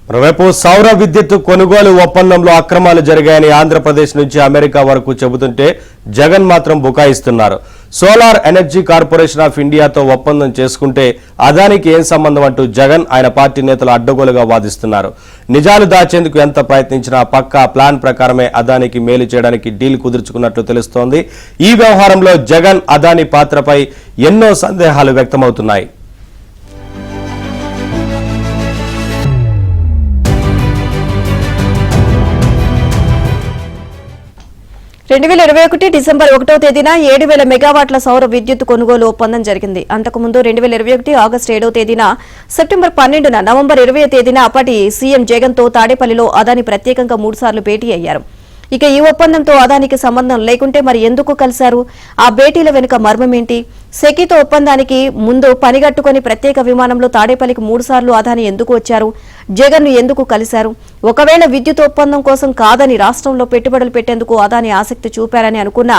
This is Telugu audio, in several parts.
రేపు సౌర విద్యుత్ కొనుగోలు ఒప్పందంలో అక్రమాలు జరిగాయని ఆంధ్రప్రదేశ్ నుంచి అమెరికా వరకు చెబుతుంటే జగన్ మాత్రం బుకాయిస్తున్నారు. సోలార్ ఎనర్జీ కార్పొరేషన్ ఆఫ్ ఇండియాతో ఒప్పందం చేసుకుంటే అదానికి ఏం సంబంధం అంటూ జగన్ ఆయన పార్టీ నేతలు అడ్డగోలుగా వాదిస్తున్నారు. నిజాలు దాచేందుకు ఎంత ప్రయత్నించినా పక్కా ప్లాన్ ప్రకారమే అదానికి మేలు చేయడానికి డీల్ కుదుర్చుకున్నట్లు తెలుస్తోంది. ఈ వ్యవహారంలో జగన్ అదాని పాత్రపై ఎన్నో సందేహాలు వ్యక్తమవుతున్నాయి. 2021 డిసెంబర్ 1వ తేదీన 7000 మెగావాట్ల సౌర విద్యుత్ కొనుగోలు ఒప్పందం జరిగింది. అంతకుముందు 2021 ఆగస్టు 7వ తేదీన, సెప్టెంబర్ 12న, నవంబర్ 20వ తేదీన అప్పటి సీఎం జగన్ తో తాడేపల్లిలో అదాని ప్రత్యేకంగా 3 సార్లు భేటీ అయ్యారు. ఇక ఈ ఒప్పందంతో అదానికి సంబంధం లేకుంటే మరి ఎందుకు కలిశారు? ఆ భేటీల వెనుక మర్మమేంటి? సెకీతో ఒప్పందానికి ముందు పనిగట్టుకుని ప్రత్యేక విమానంలో తాడేపల్లికి 3 సార్లు అదాని ఎందుకు వచ్చారు? జగన్ ను ఎందుకు కలిశారు? ఒకవేళ విద్యుత్ ఒప్పందం కోసం కాదని రాష్ట్రంలో పెట్టుబడులు పెట్టేందుకు అదాని ఆసక్తి చూపారని అనుకున్నా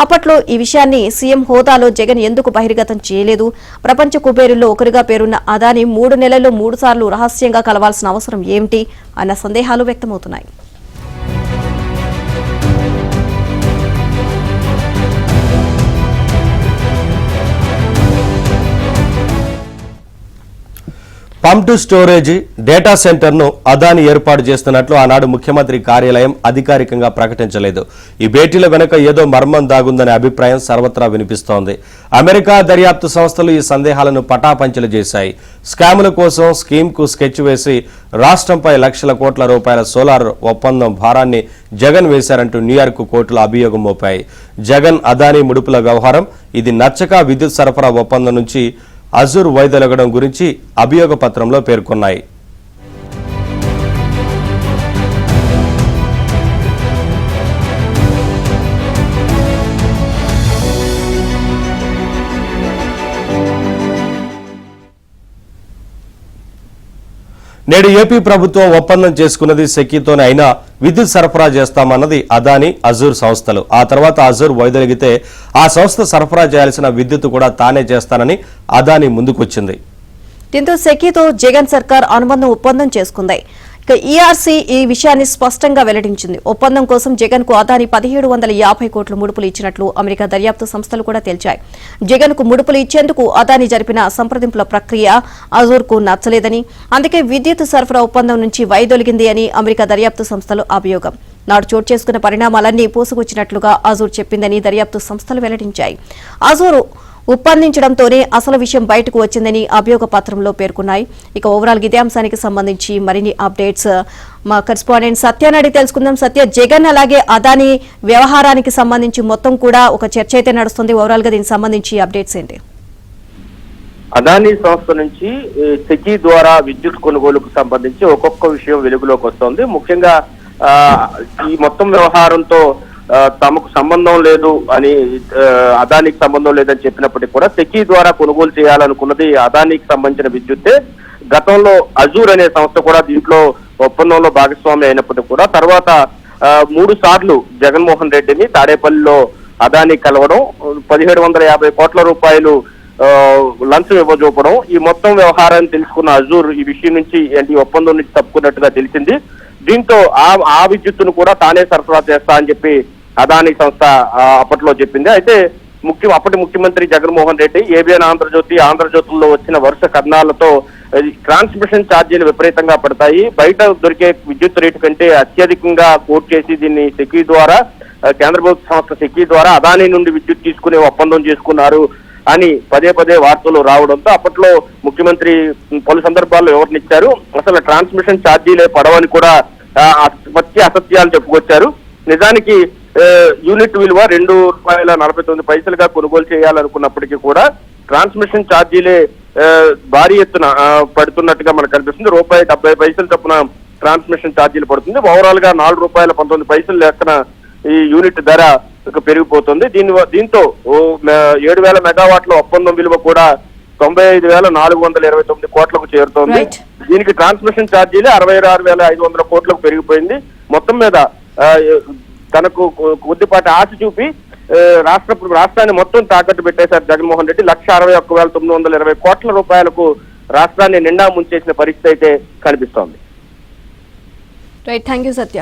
అప్పట్లో ఈ విషయాన్ని సీఎం హోదాలో జగన్ ఎందుకు బహిర్గతం చేయలేదు? ప్రపంచ కుబేరుల్లో ఒకరిగా పేరున్న అదాని 3 నెలల్లో 3 సార్లు రహస్యంగా కలవాల్సిన అవసరం ఏమిటి అన్న సందేహాలు వ్యక్తమవుతున్నాయి. పంప్ టు స్టోరేజ్ డేటా సెంటర్ను అదాని ఏర్పాటు చేస్తున్నట్లు ఆనాడు ముఖ్యమంత్రి కార్యాలయం అధికారికంగా ప్రకటించలేదు. ఈ భేటీల వెనుక ఏదో మర్మం దాగుందనే అభిప్రాయం సర్వత్రా వినిపిస్తోంది. అమెరికా దర్యాప్తు సంస్థలు ఈ సందేహాలను పటాపంచలు చేశాయి. స్కాముల కోసం స్కీమ్కు స్కెచ్ వేసి రాష్ట్రంపై లక్షల కోట్ల రూపాయల సోలార్ ఒప్పందం భారాన్ని జగన్ వేశారంటూ న్యూయార్క్ కోర్టులో అభియోగం మోపాయి. జగన్ అదాని ముడుపుల వ్యవహారం ఇది నచ్చక విద్యుత్ సరఫరా ఒప్పందం నుంచి అజూర్ వైదొలగడం గురించి అభియోగ పత్రంలో పేర్కొన్నాయి. నేడు ఏపీ ప్రభుత్వం ఒప్పందం చేసుకున్నది సెకీతోనే అయినా విద్యుత్ సరఫరా చేస్తామన్నది అదాని, అజూర్ సంస్థలు. ఆ తర్వాత అజూర్ వైదొలిగితే ఆ సంస్థ సరఫరా చేయాల్సిన విద్యుత్ కూడా తానే చేస్తానని అదాని ముందుకొచ్చింది. దీంతో సెకీతో జగన్ సర్కార్ అనుబంధం ఒప్పందం చేసుకుంది. ఇక ఈఆర్సీ ఈ విషయాన్ని స్పష్టంగా వెల్లడించింది. ఒప్పందం కోసం జగన్ కు అదాని 1750 కోట్ల ముడుపులు ఇచ్చినట్లు అమెరికా దర్యాప్తు సంస్థలు కూడా తేల్చాయి. జగన్ కు ముడుపులు ఇచ్చేందుకు అదాని జరిపిన సంప్రదింపుల ప్రక్రియ అజూర్ కు నచ్చలేదని, అందుకే విద్యుత్ సరఫరా ఒప్పందం నుంచి వైదొలిగింది అని అమెరికా దర్యాప్తు సంస్థలు అభియోగం. నాడు చోటు చేసుకున్న పరిణామాలన్నీ పూసుకొచ్చినట్లుగా అజూర్ చెప్పిందని దర్యాప్తు సంస్థలు వెల్లడించాయి. అజూర్ ఒప్పందించడంతోనే అసలు విషయం బయటకు వచ్చిందని అభియోగ పత్రంలో పేర్కొన్నాయి. ఇక ఓవరాల్ ఇదే అంశానికి సంబంధించి మరిన్ని అప్డేట్స్ మా కరెస్పాండెంట్ సత్యాన్ని తెలుసుకుందాం. సత్య, జగన్ అలాగే అదాని వ్యవహారానికి సంబంధించి మొత్తం కూడా ఒక చర్చ అయితే నడుస్తుంది. ఓవరాల్ గా దీనికి సంబంధించి అప్డేట్స్ ఏంటి? అదాని సంస్థ నుంచి సెకీ ద్వారా విద్యుత్ కొనుగోలుకు సంబంధించి ఒక్కొక్క విషయం వెలుగులోకి వస్తోంది. ముఖ్యంగా ఈ మొత్తం వ్యవహారంతో తమకు సంబంధం లేదు అని, అదానికి సంబంధం లేదని చెప్పినప్పటికీ కూడా సెకీ ద్వారా కొనుగోలు చేయాలనుకున్నది అదానికి సంబంధించిన విద్యుత్తే. గతంలో అజూర్ అనే సంస్థ కూడా దీంట్లో ఒప్పందంలో భాగస్వామి అయినప్పటికీ కూడా తర్వాత 3 సార్లు జగన్మోహన్ రెడ్డిని తాడేపల్లిలో అదాని కలవడం, 1750 కోట్ల రూపాయలు లంచం ఇవ్వజూపడం, ఈ మొత్తం వ్యవహారాన్ని తెలుసుకున్న అజూర్ ఈ విషయం నుంచి ఈ ఒప్పందం నుంచి తప్పుకున్నట్టుగా తెలిసింది. దీంతో ఆ విద్యుత్తును కూడా తానే సరఫరా చేస్తా అని చెప్పి అదాని సంస్థ అప్పట్లో చెప్పింది. అయితే అప్పటి ముఖ్యమంత్రి జగన్మోహన్ రెడ్డి ఏబిఎన్ ఆంధ్రజ్యోతుల్లో వచ్చిన వరుస కథనాలతో ట్రాన్స్మిషన్ ఛార్జీలు విపరీతంగా పడతాయి, బయట దొరికే విద్యుత్ రేటు కంటే అత్యధికంగా కోట్ చేసి దీన్ని సెకీ ద్వారా, కేంద్ర ప్రభుత్వ సంస్థ సెకీ ద్వారా అదాని నుండి విద్యుత్ తీసుకునే ఒప్పందం చేసుకున్నారు అని పదే వార్తలు రావడంతో అప్పట్లో ముఖ్యమంత్రి పలు సందర్భాల్లో వివరణిచ్చారు. అసలు ట్రాన్స్మిషన్ ఛార్జీలే పడవని కూడా అసత్యాలు చెప్పుకొచ్చారు. నిజానికి యూనిట్ విలువ ₹2.49 కొనుగోలు చేయాలనుకున్నప్పటికీ కూడా ట్రాన్స్మిషన్ ఛార్జీలే భారీ ఎత్తున పడుతున్నట్టుగా మనకు కనిపిస్తుంది. ₹1.70 చొప్పున ట్రాన్స్మిషన్ ఛార్జీలు పడుతుంది. ఓవరాల్ గా ₹4.19 లెక్కన ఈ యూనిట్ ధర పెరిగిపోతుంది. దీంతో 7000 మెగావాట్ల ఒప్పందం విలువ కూడా 95,429 కోట్లకు చేరుతోంది. దీనికి ట్రాన్స్మిషన్ ఛార్జీలే 66,500 కోట్లకు పెరిగిపోయింది. మొత్తం మీద తనకు కొద్దిపాటి ఆశ చూపి రాష్ట్రాన్ని మొత్తం తాకట్టు పెట్టేశారు జగన్మోహన్ రెడ్డి. 161,920 కోట్ల రూపాయలకు రాష్ట్రాన్ని నిండా ముంచేసిన పరిస్థితి అయితే కనిపిస్తోంది. Right, thank you Satya.